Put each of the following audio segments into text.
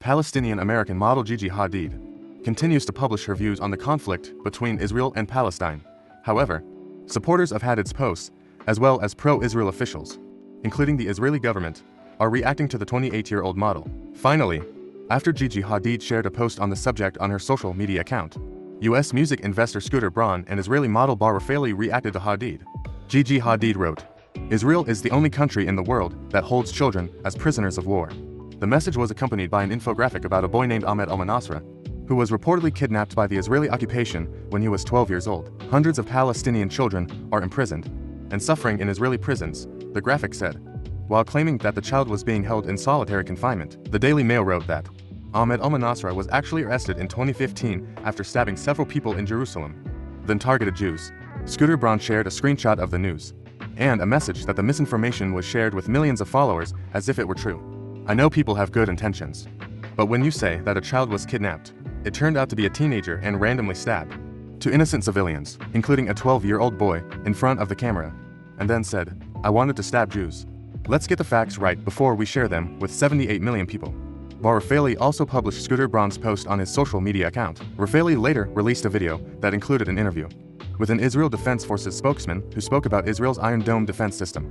Palestinian-American model Gigi Hadid continues to publish her views on the conflict between Israel and Palestine. However, supporters of Hadid's posts, as well as pro-Israel officials, including the Israeli government, are reacting to the 28-year-old model. Finally, after Gigi Hadid shared a post on the subject on her social media account, U.S. music investor Scooter Braun and Israeli model Bar Refaeli reacted to Hadid. Gigi Hadid wrote, "Israel is the only country in the world that holds children as prisoners of war." The message was accompanied by an infographic about a boy named Ahmed al-Manasra, who was reportedly kidnapped by the Israeli occupation when he was 12 years old. Hundreds of Palestinian children are imprisoned and suffering in Israeli prisons, the graphic said. While claiming that the child was being held in solitary confinement, the Daily Mail wrote that Ahmed al-Manasra was actually arrested in 2015 after stabbing several people in Jerusalem, then targeted Jews. Scooter Braun shared a screenshot of the news and a message that the misinformation was shared with millions of followers as if it were true. "I know people have good intentions, but when you say that a child was kidnapped, it turned out to be a teenager and randomly stabbed to innocent civilians, including a 12-year-old boy, in front of the camera, and then said, 'I wanted to stab Jews.' Let's get the facts right before we share them with 78 million people." Bar Refaeli also published Scooter Braun's post on his social media account. Refaeli later released a video that included an interview with an Israel Defense Forces spokesman who spoke about Israel's Iron Dome defense system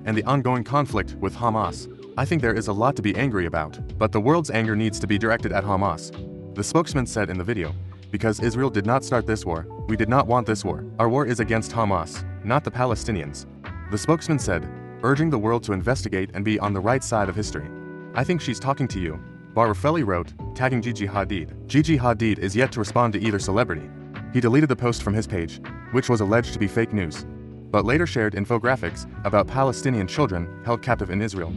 and the ongoing conflict with Hamas. "I think there is a lot to be angry about, but the world's anger needs to be directed at Hamas," the spokesman said in the video. "Because Israel did not start this war, we did not want this war. Our war is against Hamas, not the Palestinians," the spokesman said, urging the world to investigate and be on the right side of history. "I think she's talking to you," Bar Refaeli wrote, tagging Gigi Hadid. Gigi Hadid is yet to respond to either celebrity. He deleted the post from his page, which was alleged to be fake news, but later shared infographics about Palestinian children held captive in Israel.